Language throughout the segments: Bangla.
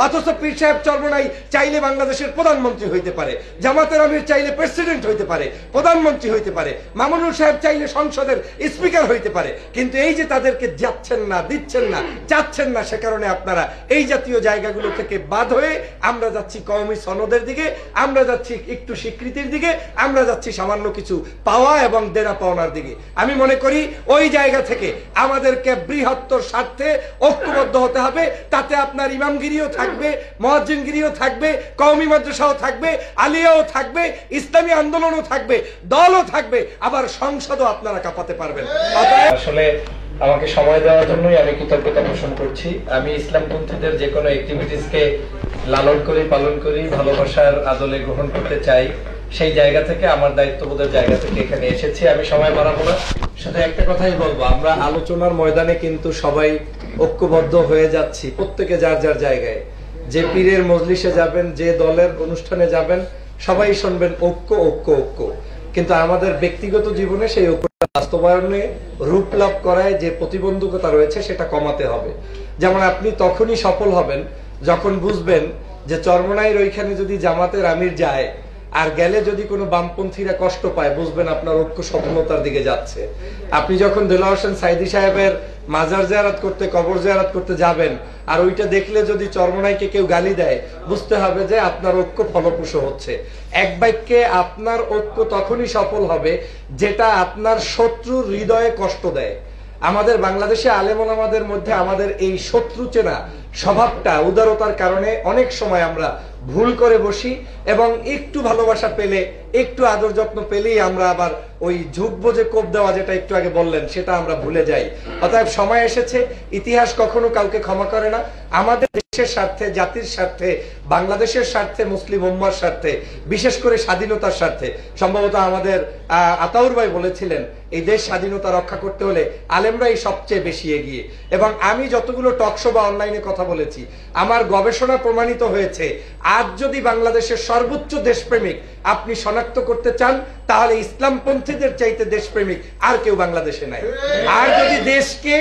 অথচ পীর সাহেব চরমোনাই চাইলে বাংলাদেশের প্রধানমন্ত্রী হইতে পারে, জামাতের আমির চাইলে প্রেসিডেন্ট হইতে পারে, প্রধানমন্ত্রী হইতে পারে, মামুনুল সাহেব চাইলে সংসদের স্পিকার হইতে পারে। কিন্তু এই যে তাদেরকে যাচ্ছেন না, দিচ্ছেন না, চাচ্ছেন না, সে কারণে আপনারা এই জাতীয় জায়গাগুলো থেকে বাদ হয়ে আমরা যাচ্ছি কওমি সনদের দিকে, আমরা যাচ্ছি একটু স্বীকৃতির দিকে, আমরা যাচ্ছি সামান্য কিছু পাওয়া এবং দেনা পাওনার দিকে। আমি মনে করি ওই জায়গা থেকে আমাদেরকে বৃহত্তর স্বার্থে ঐক্যবদ্ধ হতে হবে। তাতে আপনার ইমামগিরিও থাকবে, মুয়াজ্জিনগিরিও থাকবে, কওমি মাদ্রাসাও থাকবে, আলিয়াও থাকবে, ইসলামী আন্দোলনও থাকবে, দলও থাকবে, আবার সংসদও আপনারা কাঁপাতে পারবেন। আসলে আমাকে সময় দেওয়ার জন্যই আমি কৃতজ্ঞতা পোষণ করছি। আমি ইসলামপন্থীদের যে কোনো অ্যাক্টিভিটিসকে লালন করি, পালন করি, ভালোবাসার আদলে গ্রহণ করতে চাই। সেই জায়গা থেকে, আমার দায়িত্ববোধের জায়গা থেকে এখানে এসেছি। আমি সময় বাড়াবো না, শুধু একটা কথাই বলবো, আমরা আলোচনার ময়দানে কিন্তু সবাই ঐক্যবদ্ধ হয়ে যাচ্ছি, প্রত্যেকে যার যার জায়গায়। যে পীরের মজলিসে যাবেন, যে দলের অনুষ্ঠানে যাবেন, সবাই শুনবেন ঐক্য ঐক্য ঐক্য। কিন্তু আমাদের ব্যক্তিগত জীবনে সেই ঐক্য বাস্তবায়নে রূপ লাভ করায় যে প্রতিবন্ধকতা রয়েছে সেটা কমাতে হবে। যেমন আপনি তখনই সফল হবেন যখন বুঝবেন যে চরমোনাইয়ের ওইখানে যদি জামাতের আমির যায় আর গেলে যদি কোনো বামপন্থীরা কষ্ট পায়, বুঝবেন আপনার ঐক্য সফলতার দিকে যাচ্ছে। আপনি যখন দেলোয়ার হোসেন সাইদি সাহেবের মাজার জিয়ারত করতে, কবর জিয়ারত করতে যাবেন আর ওইটা দেখলে যদি চরমোনাইকে কেউ গালি দেয়, বুঝতে হবে যে আপনার ঐক্য ফলপ্রসূ হচ্ছে। এক বাক্যে আপনার ঐক্য তখনই সফল হবে যেটা আপনার শত্রুর হৃদয়ে কষ্ট দেয়। আমাদের বাংলাদেশে আলেম ওলামাদের মধ্যে আমাদের এই শত্রু চেনা স্বভাবটা, উদারতার কারণে অনেক সময় আমরা ভুল করে বসি এবং একটু ভালোবাসা পেলে, একটু আদর যত্ন পেলেই আমরা আবার ওই ঝুঁকবো যে কোপ দেওয়া, যেটা একটু আগে বললেন, সেটা আমরা ভুলে যাই। অতএব সময় এসেছে, ইতিহাস কখনো কাউকে ক্ষমা করে না। আমাদের দেশের স্বার্থে, জাতির স্বার্থে, বাংলাদেশের স্বার্থে, মুসলিম উম্মার স্বার্থে, বিশেষ করে স্বাধীনতার স্বার্থে, সম্ভবত আমাদের আতাউর ভাই বলেছিলেন এই দেশ স্বাধীনতা রক্ষা করতে হলে আলেমরাই সবচেয়ে বেশি এগিয়ে। এবং আমি যতগুলো টকশো বা অনলাইনে কথা বলেছি, আমার গবেষণা প্রমাণিত হয়েছে, আজ যদি বাংলাদেশের সর্বোচ্চ দেশপ্রেমিক আপনি শনাক্ত করতে চান, তাহলে ইসলামপন্থীদের চাইতে দেশপ্রেমিক আর কেউ বাংলাদেশে নাই। আর যদি দেশকে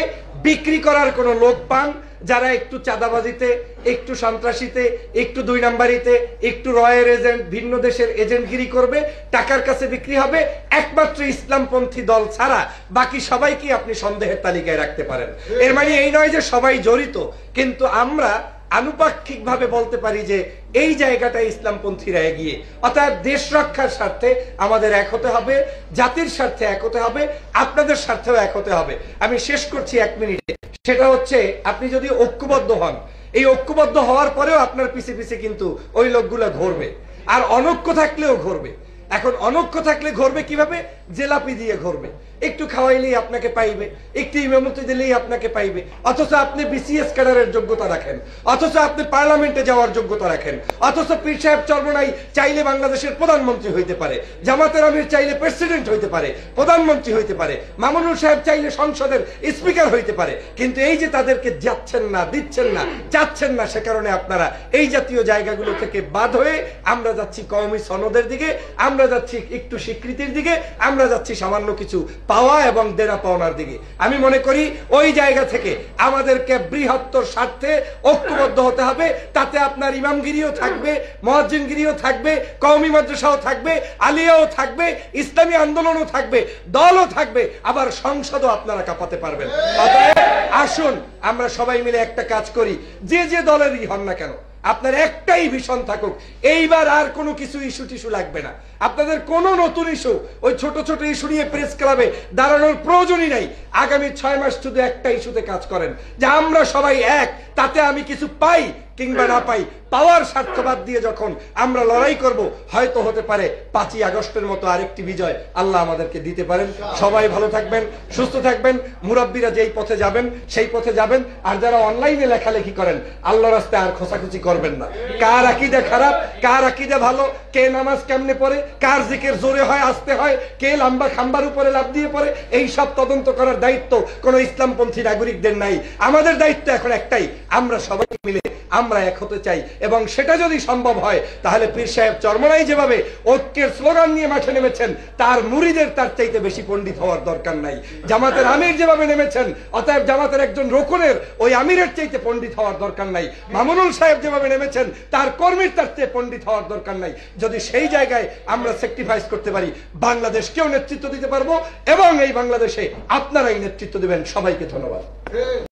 বিক্রি করার কোন লোক পান, যারা একটু চাঁদাবাজিতে, একটু সন্ত্রাসীতে, একটু দুই নাম্বারিতে, একটু রয়ের এজেন্ট, ভিন্ন দেশের এজেন্টগিরি করবে, টাকার কাছে বিক্রি হবে, একমাত্র ইসলামপন্থী দল ছাড়া বাকি সবাইকে আপনি সন্দেহের তালিকায় রাখতে পারেন। এর মানে এই নয় যে সবাই জড়িত, কিন্তু আমরা আনুপাক্ষিক ভাবে বলতে পারি যে এই জায়গাটা ইসলামপন্থীরা এগিয়ে। অর্থাৎ দেশ রক্ষার স্বার্থে আমাদের এক হতে হবে, জাতির স্বার্থে এক হতে হবে, আপনাদের স্বার্থেও এক হতে হবে। আমি শেষ করছি 1 মিনিটে। সেটা হচ্ছে, আপনি যদি ঐক্যবদ্ধ হন, এই ঐক্যবদ্ধ হওয়ার পরেও আপনার পিছে পিছে কিন্তু ওই লোকগুলো ঘুরবে, আর অনৈক্য থাকলেও ঘুরবে। এখন অনৈক্য থাকলে ঘুরবে কিভাবে? জেলাপি দিয়ে ঘুরবে, একটু খাওয়াইলেই আপনাকে পাইবে, একটু ইমামতি দিলেই আপনাকে পাইবে। অথচ আপনি বিসিএস ক্যাডারের যোগ্যতা রাখেন, অথচ আপনি পার্লামেন্টে যাওয়ার যোগ্যতা রাখেন, অথচ পীর সাহেব চরমোনাই চাইলে বাংলাদেশের প্রধানমন্ত্রী হইতে পারে, জামাতের আমির চাইলে প্রেসিডেন্ট হইতে পারে, প্রধানমন্ত্রী হইতে পারে, মামুনুল সাহেব চাইলে সংসদের স্পিকার হইতে পারে। কিন্তু এই যে তাদেরকে যাচ্ছেন না, দিচ্ছেন না, চাচ্ছেন না, সে কারণে আপনারা এই জাতীয় জায়গাগুলো থেকে বাদ হয়ে আমরা যাচ্ছি কওমি সনদের দিকে, আমরা যাচ্ছি একটু স্বীকৃতির দিকে, আমরা যাচ্ছি সামান্য কিছু পাওয়া এবং দেনা পাওনার দিকে। আমি মনে করি ওই জায়গা থেকে আমাদেরকে বৃহত্তর স্বার্থে ঐক্যবদ্ধ হতে হবে। তাতে আপনার ইমামগিরিও থাকবে, মুয়াজ্জিনগিরিও থাকবে, কওমি মাদ্রাসাও থাকবে, আলিয়াও থাকবে, ইসলামী আন্দোলনও থাকবে, দলও থাকবে, আবার সংসদও আপনারা কাঁপাতে পারবেন। অতএব আসুন আমরা সবাই মিলে একটা কাজ করি, যে যে দলেরই হন না কেন, আপনার একটাই ভীষণ থাকুক, এইবার আর কোনো কিছু ইস্যু টিস্যু লাগবে না। আপনাদের কোনো নতুন ইস্যু, ওই ছোট ছোট ইস্যু নিয়ে প্রেস ক্লাবে দাঁড়ানোর প্রয়োজনই নাই। আগামী 6 মাস শুধু একটা ইস্যুতে কাজ করেন, যে আমরা সবাই এক, তাতে আমি কিছু পাই কিংবা না পাই, পাওয়ার স্বার্থবাদ দিয়ে যখন আমরা লড়াই করব, হয়তো হতে পারে 5ই আগস্টের মতো আরেকটি বিজয় আল্লাহ আমাদেরকে দিতে পারেন। সবাই ভালো থাকবেন, সুস্থ থাকবেন, মুরব্বীরা যেই পথে যাবেন সেই পথে যাবেন। আর যারা অনলাইনে লেখালেখি করেন, আল্লাহর রাস্তায় আর খোঁচাখুচি করবেন না। কার আকীদা খারাপ, কার আকীদা ভালো, কে নামাজ কেমনে পড়ে, কার জিকির জোরে হয় আস্তে হয়, কে লম্বা খাম্বার উপরে লাফ দিয়ে পড়ে, এই সব তদন্ত করার দায়িত্ব কোন ইসলামপন্থী নাগরিকদের নাই। আমাদের দায়িত্ব এখন একটাই, আমরা সবাই মিলে আমরা এক হতে চাই, এবং সেটা যদি সম্ভব হয় তাহলে পীর সাহেব চরমনাই যেভাবে ঐক্যের স্লোগান নিয়ে মাঠে নেমেছেন, তার মুরিদের তার চাইতে বেশি পণ্ডিত হওয়ার দরকার নাই। জামাতের আমির যেভাবে নেমেছেন, অতএব জামাতের একজন রোকনের ওই আমিরের চাইতে পণ্ডিত হওয়ার দরকার নাই। মামুনুল সাহেব যেভাবে নেমেছেন, তার কর্মীর তার চেয়ে পণ্ডিত হওয়ার দরকার নাই। যদি সেই জায়গায় আমরা স্যাক্রিফাইস করতে পারি, বাংলাদেশকেও নেতৃত্ব দিতে পারবো, এবং এই বাংলাদেশে আপনারাই নেতৃত্ব দিবেন। সবাইকে ধন্যবাদ।